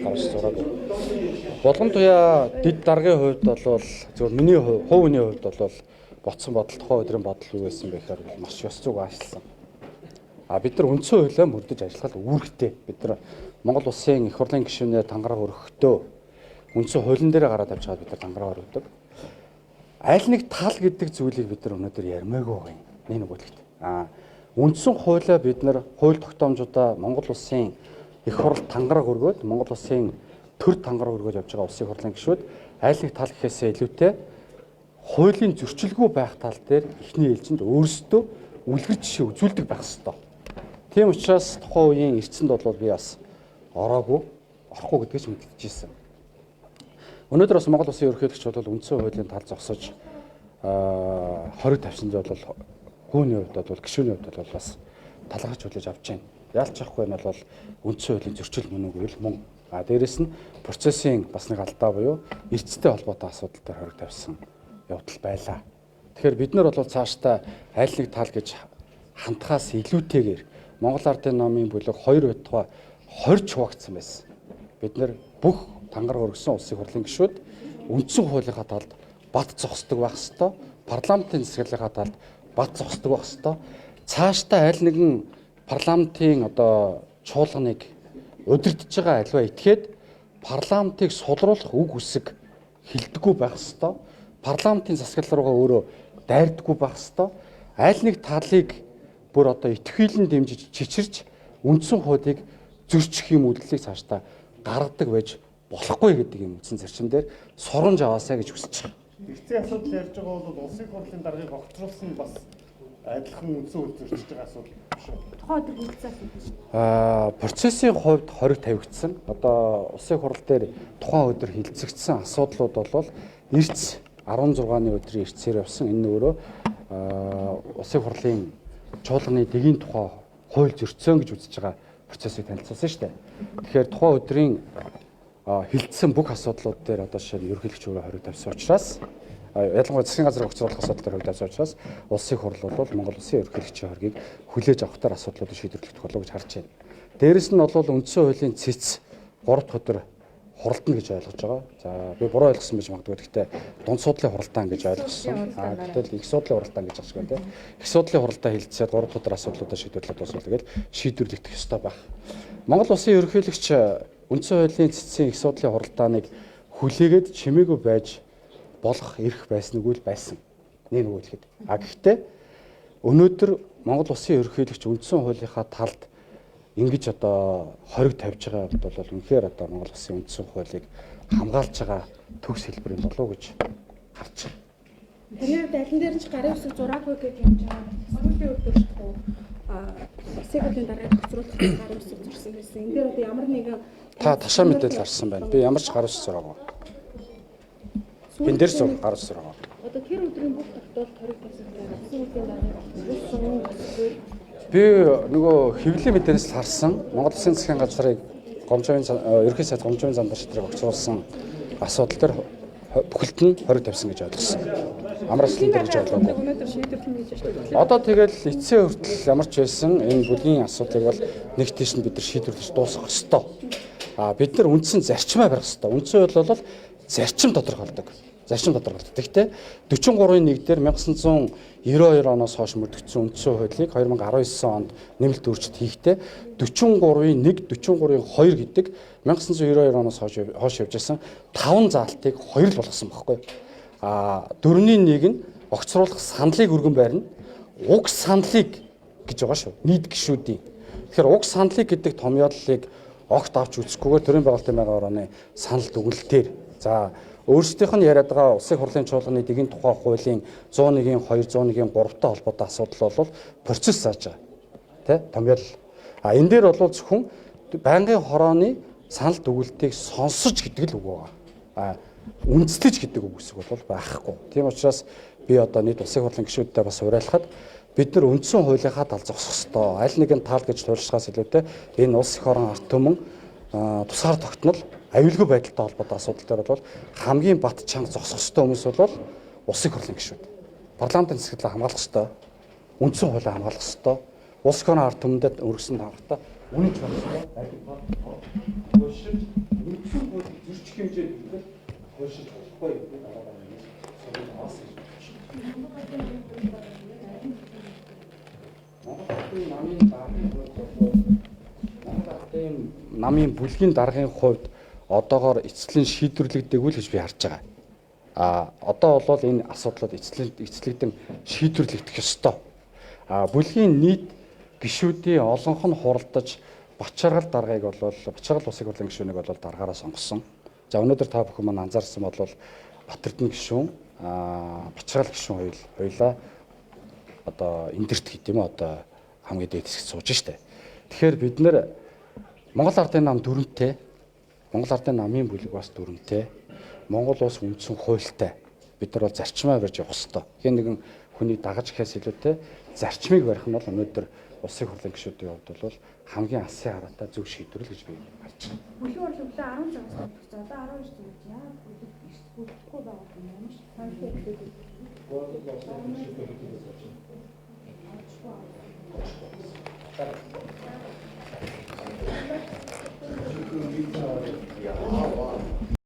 гарч зураагүй. Болгон туяа дэд даргын хувьд бол зөвхөн миний хувийн хувьд бол ботсон бодол тухайн өдрийн бодол юу байсан бэ гэхээр маш ёс зүг аашилсан. Бид нар үндсэн хуулиа мөрдөж ажиллахад үүрэгтэй. Бид нар Монгол улсын их хурлын гишүүнээр тангараг өргөхдөө үндсэн хуулийн дээр гараад авч чад бид нар тангараг өргөдөг. Аль нэг тал гэдэг зүйлийг бид нар өнөөдөр ярмаагүй байгаа юм. Нэг үлгэрт. Үндсэн хуулиа бид нар хууль тогтоомжуудаа Монгол улсын их хурл тангараг өргөөд Монгол улсын төр тангараг өргөөж явж байгаа улсын их хурлын гишүүд аль нэг тал гэхээсээ илүүтэй хуулийн зөрчилгүй байх тал дээр эхний ээлжинд өөрсдөө үлгэр жишээ үзүүлдэг байх ёстой. Тийм учраас тухайн үеийн эрдсэнд бол би бас орохгүй гэдгийг ч мэдчихсэн. Өнөөдөр бас Монгол улсын ерөнхийлөгч бол үндсэн хуулийн тал зогсож хориг тавьсан зүйл бол хууны хувьд бол гишүүний хувьд бол бас талхаж хүлээж авч байна. Яалч ахгүй нь бол үндсэн хуулийн зөрчил мөн үгүй л мөн. Дээрэс нь процессын бас нэг алдаа буюу эрдцтэй холбоотой асуудал дээр хориг тавьсан явдал байлаа. Тэгэхээр бид нар бол цаашдаа аль нэг тал гэж хандхаас илүүтэйгээр Монгол Ардын намын бүлэг 2 байтугай 20 хуваагдсан байсан. Бид нар бүх тангараг өргөсөн улсын хурлын гишүүд үндсэн хуулийнхаа талд бат зогсдог байх ёстой. Парламентын засаглалынхаа талд бат зогсдог байх ёстой. Цаашдаа аль нэгэн парламентын чуулганыг удирдах байгаа альва этгээд парламентыг сулруулах үг үсэг хэлдэггүй байх ёстой. Парламентын засаглал руугаа өөрөө дайрдаггүй байх ёстой. Аль нэг талыг бүр итгэхийлэн дэмжиж чичирч үндсэн хуулийг зөрчих юм үйлдэлийг цаашдаа гаргадаг байж болохгүй гэдэг юм үндсэн зарчим дээр сурамж аваасаа гэж хүсэж байгаа. Эртний асуудал ярьж байгаа бол улсын хурлын даргаыг огцруулсан бас адилхан үндсэн хууль зөрчиж байгаа асуудал биш үү? Тухайн өдөр хүрэлцээ асуудал. Процессын хувьд хориг тавигдсан. Улсын хурал дээр тухайн өдөр хилцэгдсэн асуудлууд бол эрц 16-ны өдрийн эрцээр явсан. Энэ нь өөрөө улсын хурлын чуулганы дэгийн тухай хууль зөрчсөн гэж үзэж байгаа процессыг танилцуулсан шүү дээ. Тэгэхээр тухайн өдрийн хилцсэн бүх асуудлууд дээр жишээ нь ерөнхийлөгч өөрөө хориг тавьсан учраас ялангуяа засгийн газрын огцруулах асуудал дээр хориг тавьсан учраас улсын хурал бол Монгол улсын ерөнхийлөгчийн хоргийг хүлээж авахтаар асуудлуудыг шийдвэрлэх болов гэж харж байна. Дээрэс нь бол үндсэн хуулийн цэц 3 дахь өдөр хуралдана гэж ойлгож байгаа. За би буруу ойлгосон байж магадгүй. Гэхдээ дунд судлалын хуралдаан гэж ойлгосон. Гэтэл их судлалын хуралдаан гэж байгаа шүү дээ. Их судлалын хуралдаан хилцээд 3 дахь өдөр асуудлуудаа шийдвэрлэх тусвал тэгэл шийдвэрлэгдэх ёстой байх. Монгол улсын ерөнхийлөгч үндсэн хуулийн цэцгийн их судлалын хуралдааныг хүлээгээд чимээгүй байж болох эрх байсан үгүй л байсан. Нэг үлгэхэд. Гэхдээ өнөөдөр Монгол улсын ерөнхийлөгч үндсэн хуулийнхаа талд ингэж хориг тавьж байгаа бол үнэхээр Монгол улсын үндсэн хуулийг хамгаалж байгаа төгс хэлбэр юм болов уу гэж харж байна. Танаар далин дээр ч гарын үсэг зураагүй гэж юм жаа. Сүүлийн өдөр улсын хурлын даргаыг огцруулах гарын үсэг зурсан байсан. Энэ дээр ямар нэгэн ташаа мэдээлэл харсан байна. Би ямар ч гарын үсэг зураагүй. Энд дээр зур гарын үсэг зураагүй. Тэр өдрийн бүх тогтоол хориг тавьсан байна. Улсын хурлын даргаыг огцруулсан. Би нөгөө хэвлэлийн мэдээлэл харсан. Монгол Улсын засгийн газрыг ерөнхий сайд гомжовын зам дарштрыг огцруулсан асуудал дээр бүхэлд нь хориг тавьсан гэж ойлгосон. Амраас л дээр гэж ойлгоогүй. Өнөөдөр шийдвэрлэн гэж байна. Одоо тэгэл эцсийн хүртэл ямар ч байсан энэ бүлгийн асуудлыг бол нэг тийш нь бид нар шийдвэрлэж дуусгах ёстой. Бид нар үндсэн зарчмаа барих ёстой. Үндсэн хууль бол зарчим тодорхойлдог. Гэхдээ 43-ийн 1 дээр 1992 оноос хойш мөрдөгдсөн үндсэн хуулийг 2019 онд нэмэлт өөрчлөлт хийхдээ 43-ийн 1, 43-ийн 2 гэдэг 1992 оноос хойш явж байсан 5 заалтыг 2 л болгосон байхгүй. 4-ний 1 нь огцруулах саналыг өргөн байрна. Уг саналыг гэж байгаа шүү. Нийт гишүүдийн. Тэгэхээр уг саналыг гэдэг томьёоллыг огт авч үзэхгүйгээр төрийн байгуулалтын байнгын орооны санал дүгнэлтээр өөрсдийнх нь яриад байгаа улсын хурлын чуулганы дэгийн тухай хуулийн 101-ийн 2, 101-ийн 3-тай холбоотой асуудал бол процесс зааж байгаа. Тэ? Томьёол. Энэ дээр бол зөвхөн байнгын хорооны санал дүгнэлтийг сонсож гэдэг л үг байгаа. Үндэслэж гэдэг үг үсэг бол байхгүй. Тийм учраас би нийт улсын хурлын гишүүдтэй бас уриалахад бид нар үндсэн хуулийнхаа тал зогсох ёстой. Аль нэгэн тал гэж туйлшрахаас илүүтэй энэ улс их орон ард түмэн тусгаар тогтнол аюулгүй байдалтай холбоотой асуудал дээр бол хамгийн бат чанга зогсох ёстой хүмүүс бол улсын хурлын гишүүд. Парламентын засаглалаа хамгаалах ёстой. Үндсэн хуулийг хамгаалах ёстой. Улс их орон ард түмэнд өргөсөн даргатай үнэн чанартай хэмжээнд хэлбэл хойшиж болохгүй гэдэг дараа нь соёл аваас гэж байна. Намын бүлгийн даргын хувьд одоогоор эцэслэн шийдвэрлэгдээгүй л гэж би харж байгаа. Одоо бол энэ асуудлууд эцэлэгдэн шийдвэрлэгдэх ёстой. Бүлгийн нийт гишүүдийн олонх нь хуралдаж Бачаргал даргаыг бол Бачаргал Усыг хурлын гишүүнийг бол даргаараа сонгосон. За өнөөдөр та бүхэн маань анзаарсан бол Батэрдэн гишүүн, Бачаргал гишүүн хоёулаа одоо эндэрт гэдэг юм одоо хамгийн дээд хэсэгт сууж штэ. Тэгэхээр бид нэр Монгол Ардын нам дүрмтэй, Монгол Ардын намын бүлэг бас дүрмтэй, Монгол улс үндсэн хуультай бид нар бол зарчмаа барьж явах хэрэгтэй. Тэгэхээр нэгэн хүнийг дагаж ихээс илүүтэй зарчмыг барих нь бол өнөөдөр Улсын хурлын гишүүдийн хувьд бол хамгийн алсын хараатай зөв шийдвэр гэж би харж байна. Бүлгийн хурлын өглөө 10 цагаас болчихсон. Одоо 12 цаг яа бүлэг бүлэхгүй байгаа юм биш. Санхүү гэдэг.